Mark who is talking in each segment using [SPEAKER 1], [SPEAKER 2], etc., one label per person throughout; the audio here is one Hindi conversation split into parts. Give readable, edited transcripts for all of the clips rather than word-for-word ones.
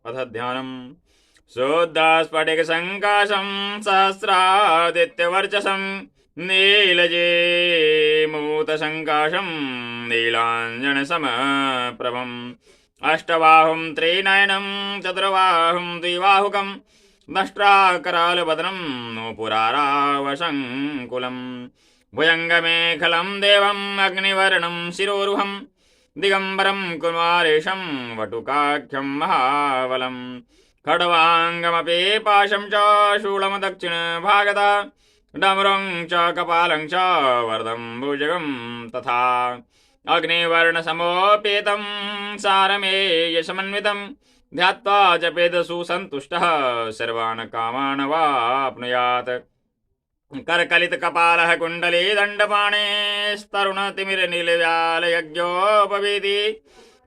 [SPEAKER 1] अथ ध्यानम् शुद्धस्फटिकसङ्काशं सहस्रादित्यवर्चसं नीलजेमूतसङ्काशं नीलाञ्जनसमप्रभम् अष्टबाहुं त्रिनयनं चतुर्बाहुं द्विबाहुकं दष्ट्राकरालवदनं नूपुरारावशङ्कुलं भुजङ्गमेखलं देवम् अग्निवर्णं शिरोरुहं दिगम्बरं कुमारेशं वटुकाख्यं महाबलम् खड्वाङ्गमपि पाशं च शूलं दक्षिणभागतः डमरुं च कपालं च वर्धं भुजगं तथा अग्निवर्णसमोपेतं सारमेयसमन्वितं ध्यात्वा जपेद सुसन्तुष्टः सर्वान् कामान् वाप्नुयात् करकलितकपालः कुण्डली दण्डपाणेस्तरुणतिमिरनीलव्यालयज्ञोपवीति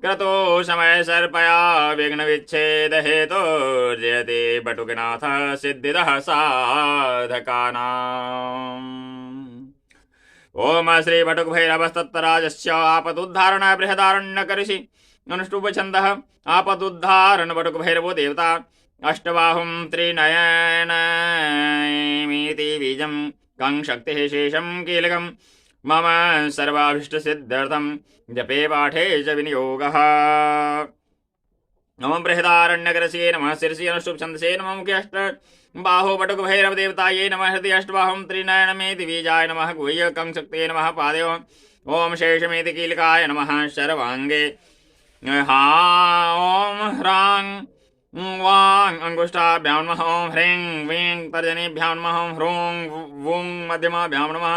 [SPEAKER 1] क्रतो समय सर्पया विघ्नविच्छेद हेतोर्जयते बटुकनाथ सिद्धिदः साधकानाम्। ओम श्री बटुकभैरवस्तत्तराजस्य आपदुद्धारण बृहदारण्यकऋषि अनुष्टुप्छन्दः आपदुद्धारण बटुकभैरवो देवता अष्टबाहुं त्रिनयनमिति बीजं कं शक्तिः शेषं कीलकं मम सर्वाभीष्टसिद्ध्यर्थं जपे पाठे च विनियोगः। नमः बृहदारण्यकरसे नमः शीर्षि अनुष्टुप्छन्दसे नमः मुखे अष्ट बाहो बटुकभैरव देवताये नमः हृदय अष्टबाहुं त्रिनयनमेति बीजाय नमः गुह्य कं शक्ते नमः पादयो ओम शेषमेति कीलकाय नमः सर्वाङ्गे ओम ह्रां वां अंगुष्ठाभ्यां नमः ओं ह्रीं वीं तर्जनीभ्यां नमः ओं ह्रूं वुं मध्यमाभ्यां नमः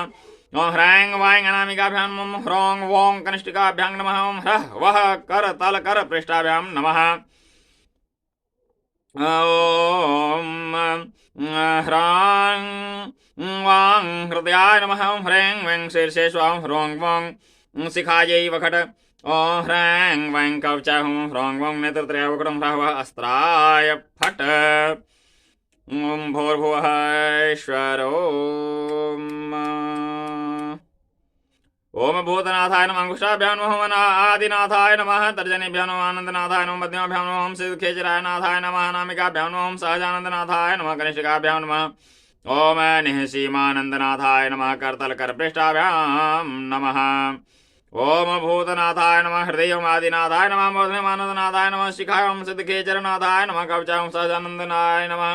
[SPEAKER 1] ओं ह्रैं वां अनामिकाभ्यां नमः ह्रौं वों कनिष्ठिकाभ्यां नमः ओं ह्रः वः कर तल कर पृष्ठाभ्यां नमः ओं ह्रां वां हृदयाय नमः ओं ह्रैं वैं शीर्षे स्वां ह्रौं वों शिखायै वखट ओं ह्रैं वैं कवचा हूं ह्रौं वों नेत्रत्रय वखटं ह्रः अस्त्राय फट ओं भूर्भुवः ईश्वरो ओम भूतनाथाय नमः अंकुशाभ्यां नमः आदिनाथाय नमः तर्जनीभ्यां नमः आनन्दनाथाय नमः मध्यमाभ्यां नमः सिद्धखेचराय नाथाय नमः अनामिकाभ्यां नमः सहजानन्दनाथाय नमः कनिष्ठिकाभ्यां नमः ओम निःसीमानन्दनाथाय नमः करतलकरपृष्ठाभ्यां नमः ओम भूतनाथाय नमः हृदयं आदिनाथाय नमः मध्यमानन्दनाथाय नमः शिखाय ओम सिद्धखेचरनाथाय नमः कवचाय सहजानन्दनाय नमः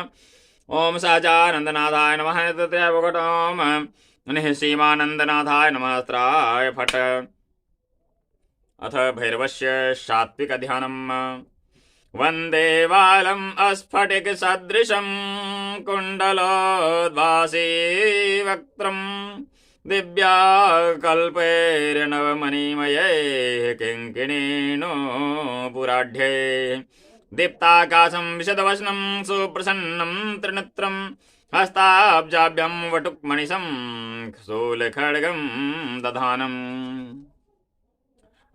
[SPEAKER 1] ओम सहजानन्दनाथाय नमः नेत्रत्रयवकटोम निःसीमानन्दनाथाय नमः अस्त्राय फट। अथ भैरवस्य सात्विकध्यानम् वन्दे बालम् अस्फटिकसदृशं कुण्डलोद्भासि वक्त्रम् दिव्याकल्पैर्नवमणिमयैः किङ्किणीनूपुराढ्ये दीप्ताकाशं विशदवसनं सुप्रसन्नं त्रिनेत्रं हस्ताब्जाभ्यां वटुक्मणिशं शूलखड्गं दधानम्।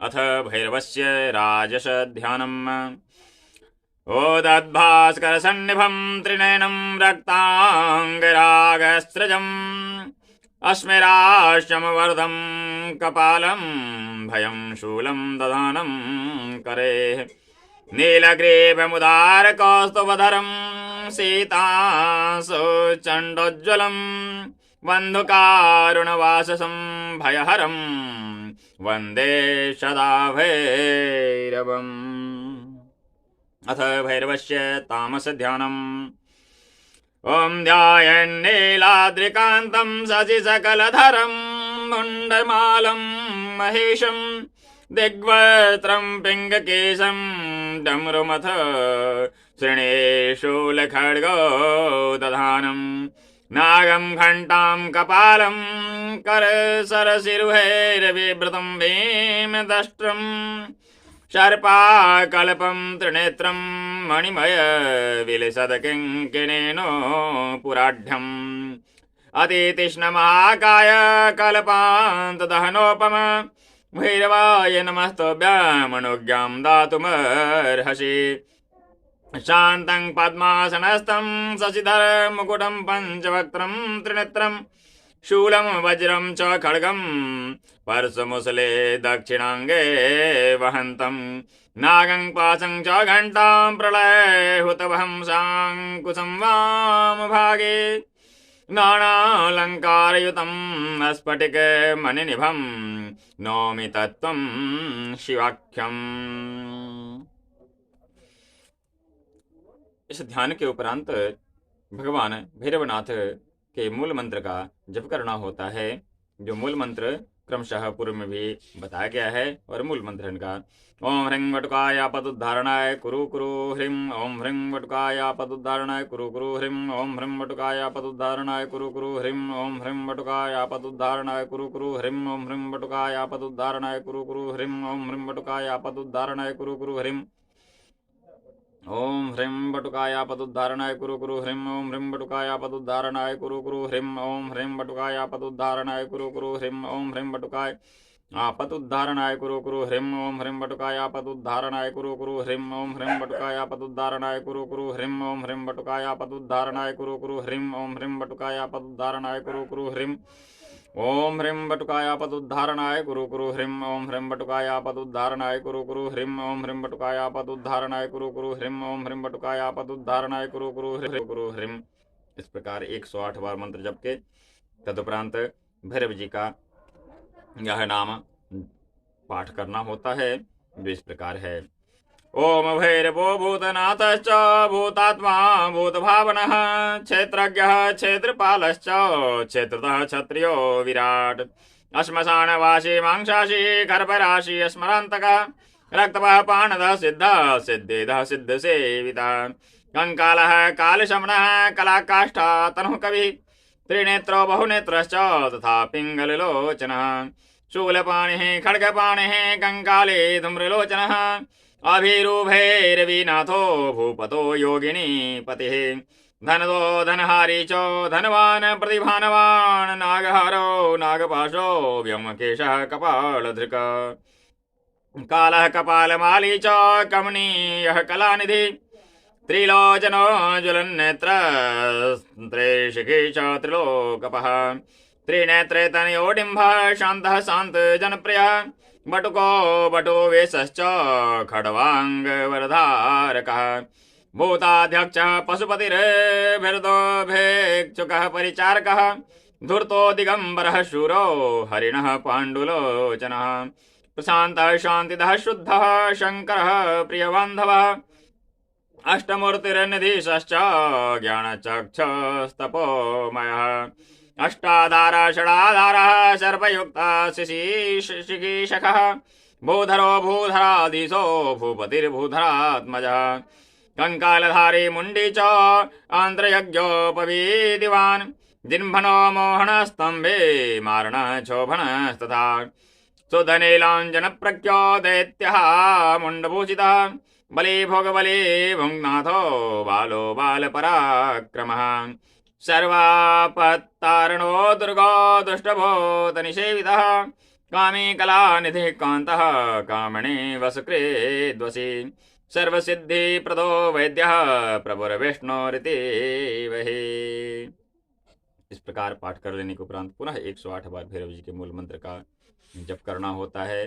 [SPEAKER 1] अथ भैरवस्य राजसध्यानम् ओदद्भास्करसन्निभं त्रिनयनं रक्ताङ्गरागस्त्रजम् अस्मिराश्यमवर्धं कपालं भयं शूलं दधानं करे नीलग्रीवमुदारकौस्तुभधरं सीतासुचण्डोज्ज्वलं बन्धुकारुणवाससं भयहरं वन्दे सदा भैरवम्। अथ भैरवस्य तामसध्यानम् ॐ ध्यायन्नीलाद्रिकान्तं शशिसकलधरं मुण्डमालं महेशं दिग्वक्त्रं पिङ्गकेशं डमरुमथ शृणेशूलखड्गो दधानं नागं घण्टां कपालं करसरशिरुहैर्विवृतं भीमदष्ट्रं सर्पाकल्पं त्रिनेत्रं मणिमय विलसदकिङ्किणेनोपुराढ्यम् अतितीक्ष्णमहाकाय कल्पान्तदहनोपम भैरवाय नमस्तुभ्यमनुज्ञां दातुमर्हसि शान्तं पद्मासनस्थं शशिधर मुकुटं पञ्चवक्त्रं त्रिनेत्रं शूलं वज्रं च खड्गं परशुमुसले दक्षिणाङ्गे वहन्तं नागं पाशं च घण्टां प्रलयहुतवहं शाङ्कुशं वामभागे नानालङ्कारयुतं स्फटिकमणिनिभं नौमि तत्त्वं शिवाख्यम्। इस ध्यान के उपरांत भगवान भैरवनाथ के मूल मंत्र का जप करना होता है, जो मूल मंत्र क्रमशः पूर्व में भी बताया गया है। और मूल मंत्र इनका ओम ह्रीं वटुकाय पदुद्धारणाय कुरु कुरु ह्रीं, ओम ह्रीं वटुकाय पदुद्धारणाय कुरु कुरु ह्रीं, ओम ह्रीं वटुकाय पदुद्धारणाय कुरु कुरु ह्रीं, ओम ह्रीं वटुकाय पदुद्धारणाय कुरु कुरु ह्रीं, ओम ह्रीं वटुकाय पदुद्धारणाय कुरु कुरु ह्रीं, ओम ह्रीं वटुकाय पदुद्धारणाय कुरु कुरु ह्रीं, ओम ह्रीं वटुकाय पदुद्धारणाय कुरु कुरु ह्रीं, ओम ह्रीं वटुकाय पदुद्धारणाय कुरु कुरु ह्रीं, ओम ह्रीं वटुकाय पदुद्धारणाय कुरु कुरु ह्रीं, ओम ह्रीं वटुकाय पदुद्धारणाय कुरु कुरु ह्रीं, ओम ह्रीं वटुकाय पदुद्धारणाय कुरु कुरु ह्रीं, ओम ह्रीं वटुकाय पदुद्धारणाय कुरु कुरु ह्रीं, ओम ह्रीं वटुकाय पदुद्धारणाय कुरु कुरु ह्रीं, ओम ह्रीं वटुकाय पदुद्धारणाय कुरु कुरु ह्रीं, ओम ह्रीं वटुकाय पदुद्धारणाय कुरु कुरु ह्रीं, ओम ह्रीं वटुकाय पदुद्धारणाय कुरु कुरु ह्रीं, ओम ह्रीं वटुकाय पदुद्धारणाय कुरु कुरु ह्रीं, ओम ह्रीं वटुकाय पदुद्धारणाय कुरु कुरु ह्रीं। इस प्रकार 108 बार मंत्र जप के तदुपरांत भैरव जी का यह नाम पाठ करना होता है, जो इस प्रकार है। ओम भैरवो भूतनाथश्च भूतात्मा भूतभावनः क्षेत्रज्ञः क्षेत्रपालश्च क्षेत्रतः क्षत्रियो विराट श्मशानवासी मांसाशी गर्भराशि स्मरान्तकः रक्तपः पाणदः सिद्धः सिद्धेदः सिद्धसेवितः कंकालः कालशमनः कलाकाष्ठा तनुः कविः त्रिनेत्रो बहुनेत्रश्च तथा पिङ्गललोचनः शूलपाणिः खड्गपाणिः कंकाले धूम्रलोचनः अभिरुभैरवीनाथो भूपतो योगिनी पतिः धनदो धनहारी च धनवान् प्रतिभानवान् नागहारो नागपाशो व्योमकेशः कपालधृक कालः कपालमाली च कमनीयः कलानिधि त्रिलोचनो ज्वलन्नेत्र त्रैशिखी च त्रिलोकपः त्रिनेत्रे तनयोडिम्बः शान्तः शान्त जनप्रियः बटुको बटो वेशश्च खड्वांग वरधारकः भूताध्यक्षः पशुपतिर्भिर्दो भिक्षुकः परिचारकः धूर्तो दिगंबरः शूरो हरिणः पाण्डुलोचनः प्रशान्तः शान्तिदः शुद्धः शङ्करः प्रियबान्धवः अष्टमूर्तिर्निधीशश्च ज्ञानचक्षस्तपोमयः अष्टाधारः षडाधारः सर्पयुक्तः शिशिशिखिशखः भूधरो भूधराधीशो भूपतिर्भूधरात्मजः कंकालधारी मुण्डी च आन्त्रयज्ञोपवीदिवान् जिह्मनो मोहनस्तम्भे मारणः क्षोभणस्तथा सुधनीलाञ्जनप्रज्ञो दैत्यः मुण्डभूषितः बली भोगबली भुङ्नाथो बालो बालपराक्रमः सर्वापत्तारणो दुर्गो दुष्टभूतनिषेवितः कामी कलानिधिः कान्तः कामणे वसुकृद्वसी सर्वसिद्धिप्रदो वैद्यः प्रभुर्विष्णुरिति वही। इस प्रकार पाठ कर लेने के उपरांत पुनः 108 बार भैरव जी के मूल मंत्र का जप करना होता है।